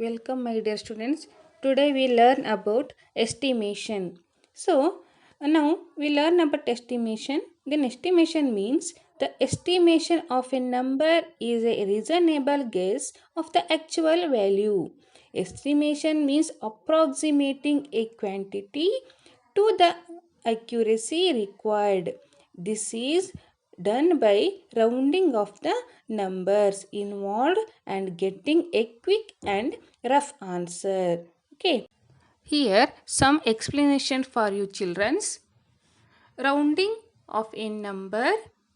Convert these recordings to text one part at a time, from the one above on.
Welcome, my dear students. Today we learn about estimation. Now we learn about estimation. Then estimation means the estimation of a number is a reasonable guess of the actual value. Estimation means approximating a quantity to the accuracy required. This is done by rounding of the numbers involved and getting a quick and rough answer. Okay. Here some explanation for you children's. Rounding of a number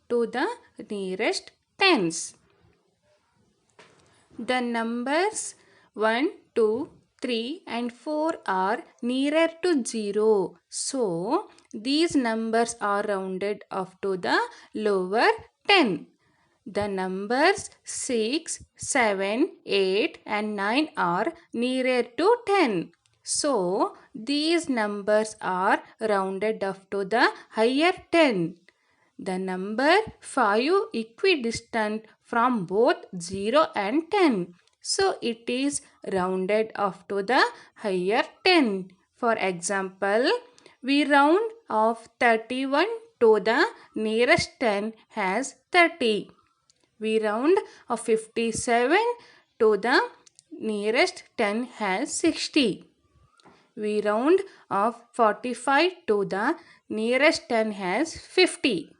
to the nearest tens. The numbers 1, 2, 3 and 4 are nearer to 0. So, these numbers are rounded off to the lower 10. The numbers 6, 7, 8 and 9 are nearer to 10. So, these numbers are rounded off to the higher 10. The number 5 equidistant from both 0 and 10. So it is rounded off to the higher 10. For example, we round off 31 to the nearest 10 has 30. We round off 57 to the nearest 10 has 60. We round off 45 to the nearest 10 has 50.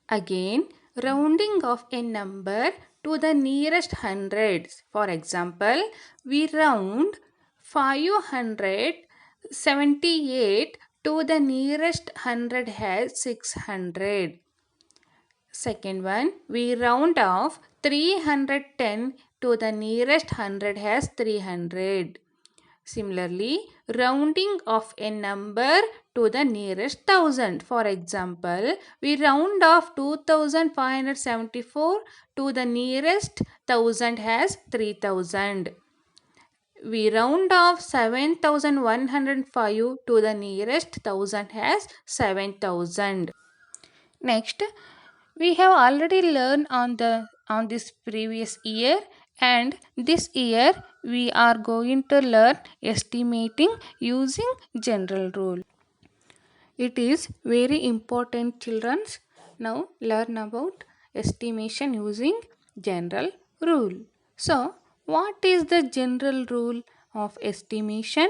Again, rounding of a number to the nearest hundreds. For example, we round 578 to the nearest hundred has 600. Second one, we round off 310 to the nearest hundred has 300. Similarly, rounding of a number to the nearest thousand. For example, we round off 2574 to the nearest thousand has 3000. We round off 7105 to the nearest thousand has 7000. Next, we have already learned on this previous year, and this year we are going to learn estimating using general rule. It is very important, children. Now learn about estimation using general rule. So, what is the general rule of estimation?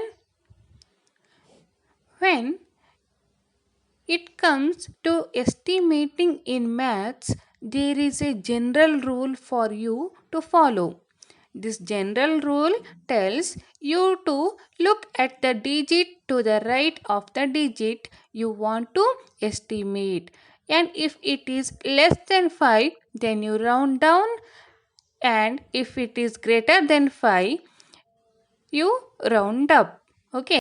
When it comes to estimating in maths, there is a general rule for you to follow. This general rule tells you to look at the digit to the right of the digit you want to estimate. And if it is less than 5, then you round down. And if it is greater than 5, you round up. Okay.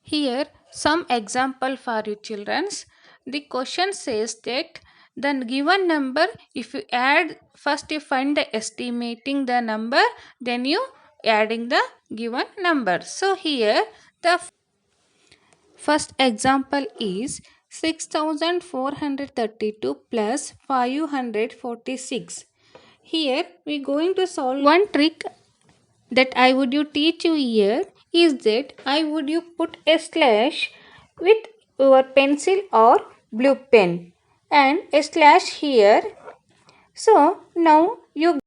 Here some example for you childrens. The question says that the given number, if you add, first you find the estimating the number, then you adding the given number. So here the first example is 6432 plus 546. Here we going to solve one trick that I would you teach you here is that I would you put a slash with your pencil or blue pen and a slash here. So now you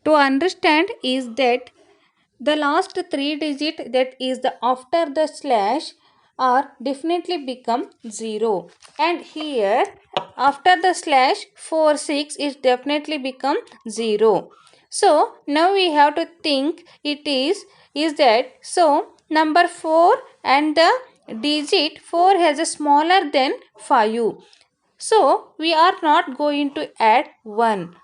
to understand is that the last three digit that is the after the slash are definitely become 0, and here after the slash 46 is definitely become 0. So now we have to think it is that so number 4 and the digit 4 has a smaller than 5. So we are not going to add 1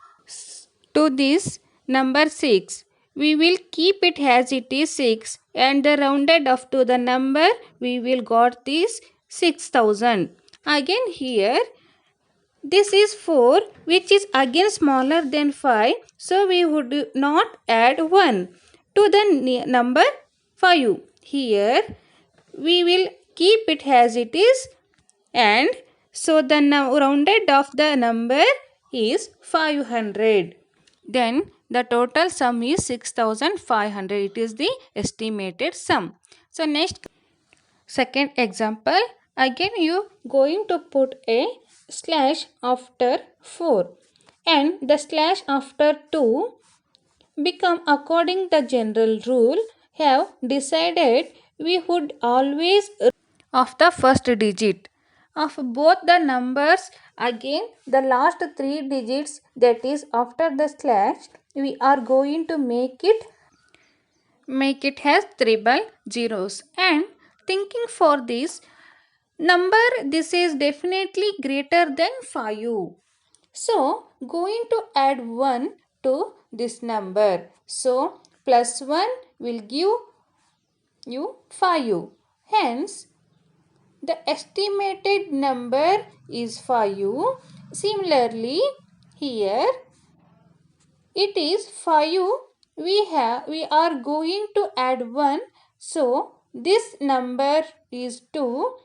to this number 6. We will keep it as it is 6, and the rounded off to the number we will got this 6000. Again here this is 4 which is again smaller than 5, so we would not add 1 to the number 5. Here we will keep it as it is, and so the rounded of the number is 500. Then The total sum is 6500. It is the estimated sum. So next, second example, again you going to put a slash after 4 and the slash after 2 become according the general rule have decided we would always of the first digit of both the numbers. Again the last three digits, that is after the slash, we are going to make it has triple zeros. And thinking for this number, this is definitely greater than 5. So going to add 1 to this number. So plus 1 will give you 5. Hence the estimated number is 5. Similarly here it is 5. We are going to add 1. So this number is 2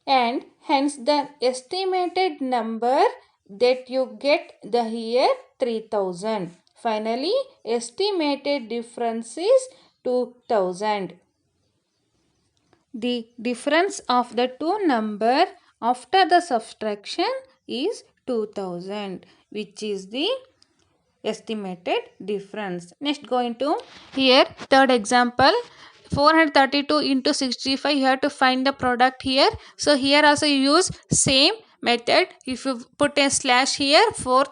and hence the estimated number that you get the here 3000. Finally estimated difference is 2000. The difference of the two number after the subtraction is 2000, which is the estimated difference. Next going to here third example, 432 into 65, you have to find the product here. So here also you use same method. If you put a slash here, 4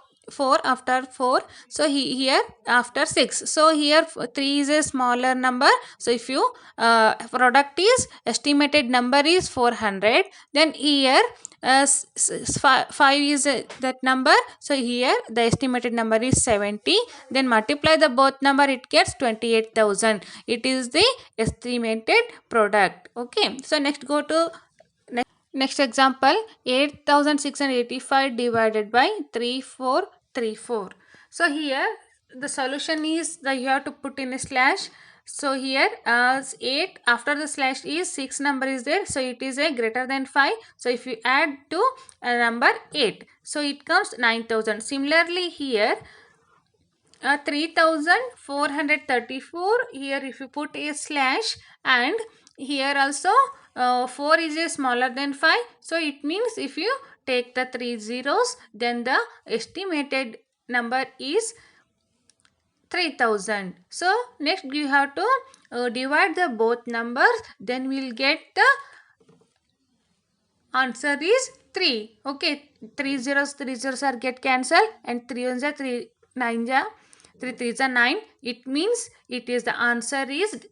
after 4, so here after 6, so here 3 is a smaller number. So if you product is estimated number is 400, then here 5 is that number, so here the estimated number is 70, then multiply the both number, it gets 28000. It is the estimated product. Okay, so next go to next example, 8685 divided by 3434. So here the solution is that you have to put in a slash. So here as 8 after the slash is 6 number is there, so it is a greater than 5. So if you add to a number 8, so it comes 9000. Similarly here 3434, here if you put a slash, and here also 4 is a smaller than 5, so it means if you take the 3 zeros, then the estimated number is 3000. So next you have to divide the both numbers, then we will get the answer is 3. Okay, 3 zeros are get cancelled, and 3 ones are 3 9 ja 3 3s are 9. It means it is the answer is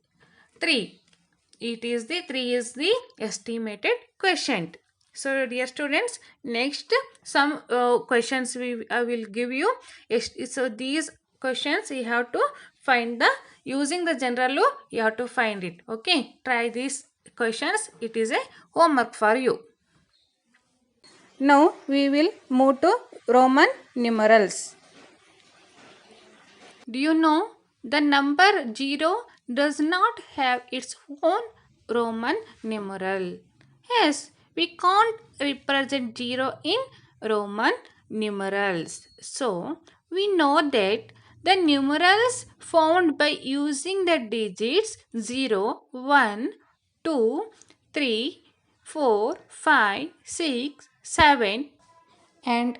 3. It is the 3 is the estimated quotient. So dear students, next some questions I will give you. So these questions you have to find the using the general rule, you have to find it. Okay, try these questions. It is a homework for you. Now we will move to Roman numerals. Do you know the number 0 does not have its own Roman numeral? Yes, we can't represent 0 in Roman numerals. So, we know that the numerals found by using the digits 0, 1, 2, 3, 4, 5, 6, 7 and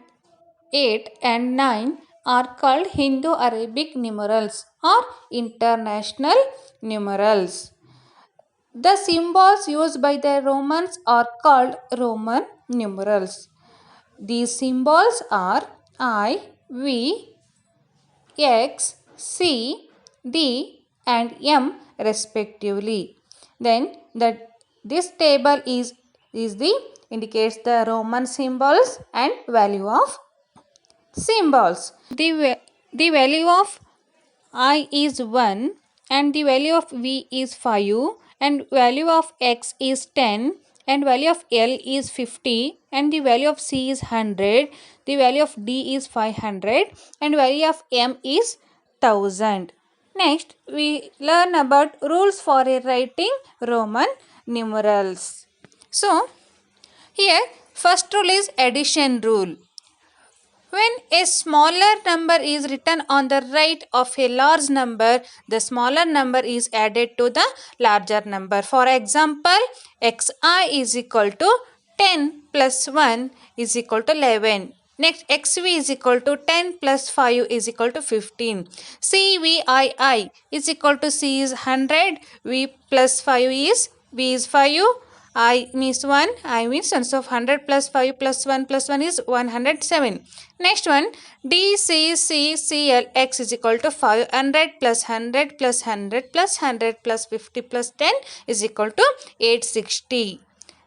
8 and 9 are called Hindu-Arabic numerals or international numerals. The symbols used by the Romans are called Roman numerals. These symbols are I, V, X, C, D and M respectively. Then this table is the indicates the Roman symbols and value of symbols. The value of I is 1 and the value of V is 5 and value of X is 10 and value of L is 50 and the value of C is 100, the value of D is 500 and value of M is 1000. Next we learn about rules for writing Roman numerals. So here first rule is addition rule. When a smaller number is written on the right of a large number, the smaller number is added to the larger number. For example, xi is equal to 10 plus 1 is equal to 11. Next, xv is equal to 10 plus 5 is equal to 15. Cvii is equal to c is 100, v plus 5 is v is 5, I means 1, I means 1. So 100 plus 5 plus 1 plus 1 is 107. Next one, DCCCL x is equal to 500 plus 100 plus 100 plus 100 plus 50 plus 10 is equal to 860.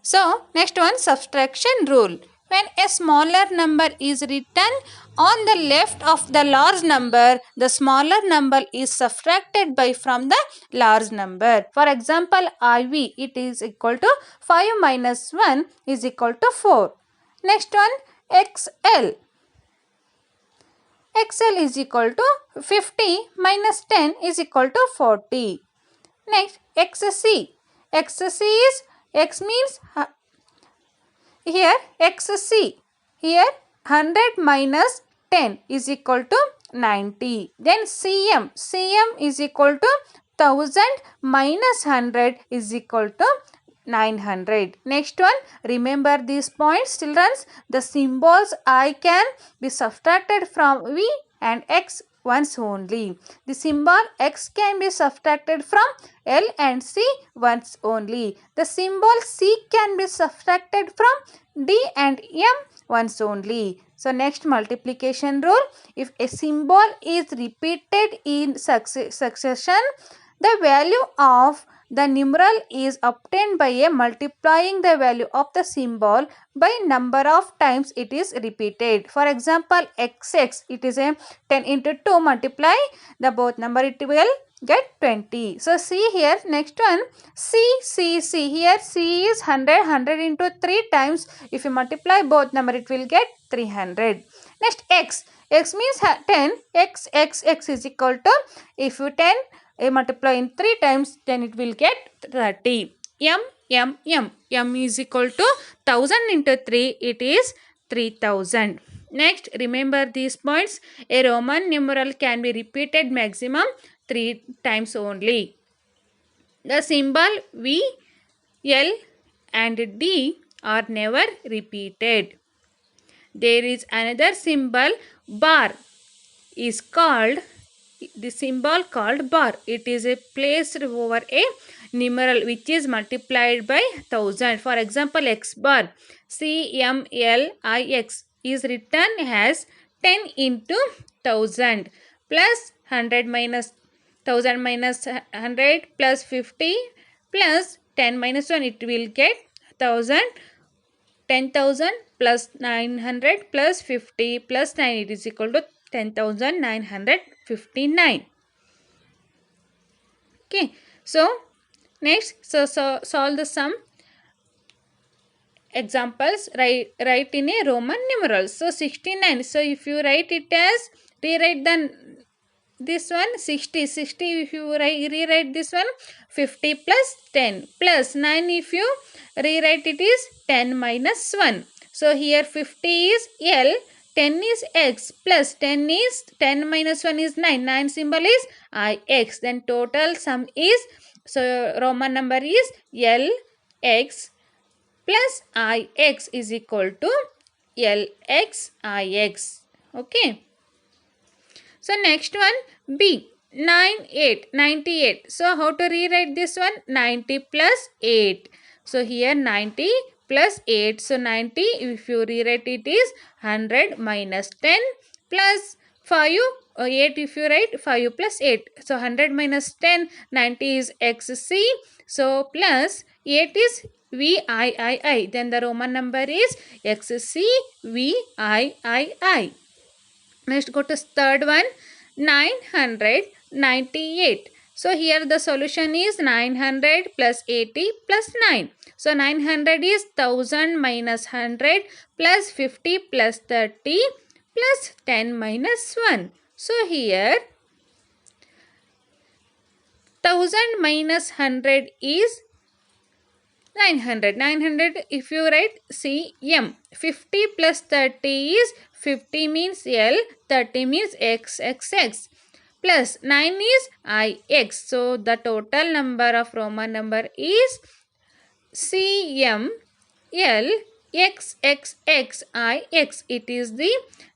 So next one, subtraction rule. When a smaller number is written on the left of the large number, the smaller number is subtracted by from the large number. For example, IV, it is equal to 5 minus 1 is equal to 4. Next one, XL. XL is equal to 50 minus 10 is equal to 40. Next, XC. XC is, X means here XC. Here 100 minus 10 is equal to 90. Then CM. CM is equal to 1000 minus 100 is equal to 900. Next one, remember these points, children. The symbols I can be subtracted from V and X once only. The symbol X can be subtracted from L and C once only. The symbol C can be subtracted from D and M once only. So next, multiplication rule. If a symbol is repeated in succession, the value of the numeral is obtained by multiplying the value of the symbol by number of times it is repeated. For example, XX, it is a 10 into 2, multiply the both number, it will get 20. So see here, next one, C. Here C is 100 into 3 times. If you multiply both number, it will get 300. Next, X. X means 10. X is equal to, if you 10 multiply in 3 times, then it will get 30. M is equal to 1000 into 3, it is 3000. Next, remember these points. A Roman numeral can be repeated maximum 3 times only. The symbol V, L and D are never repeated. There is another symbol, bar, is called, the symbol called bar. It is placed over a numeral which is multiplied by 1000. For example, X bar, CMLIX is written as 10 into 1000 plus 100 minus 1000 minus 100 plus 50 plus 10 minus 1, it will get 1000. 10,000 plus 900 plus 50 plus 9, it is equal to 10,959. Okay, so next, so solve the sum. Examples, write in a Roman numeral. So 69. So if you write it as, rewrite this one 60. If you rewrite this one 50 plus 10 plus 9, if you rewrite it is 10 minus 1. So here 50 is L, 10 is X plus 10 is 10 minus 1 is 9. 9 symbol is IX. Then total sum is, so Roman number is LX plus IX is equal to LXIX. Okay. So next one, B, 98. So how to rewrite this one? 90 plus 8. So here 90 plus 8. So 90, if you rewrite it is 100 minus 10 plus 5. 8 if you write 5 plus 8. So 100 minus 10, 90 is XC. So plus 8 is VIII. Then the Roman number is XCVIII. Next, go to third one, 998. So here the solution is 900 plus 80 plus 9. So 900 is 1000 minus 100 plus 50 plus 30 plus 10 minus 1. So here 1000 minus 100 is 900. 900 if you write CM. 50 plus 30 is 50 means L, 30 means XXX, plus 9 is IX. So the total number of Roman number is CM L X X X I X. It is the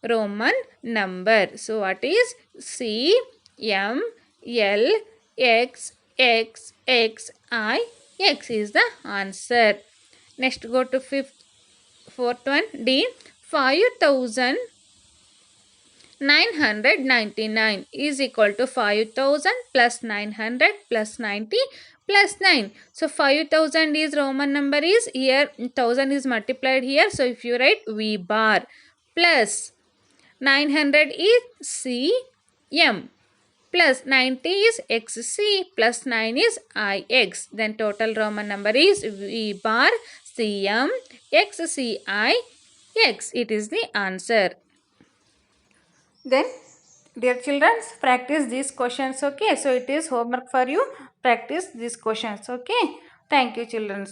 Roman number. So what is C M L X X X I X is the answer. Next go to fourth one D. 5,999 is equal to 5,000 plus 900 plus 90 plus 9. So 5,000 is Roman number is here, 1000 is multiplied here. So if you write V bar, plus 900 is CM, plus 90 is XC, plus 9 is IX. Then total Roman number is V bar CM XCI X. It is the answer. Then, dear children, practice these questions. Okay, so it is homework for you. Practice these questions. Okay, thank you, children.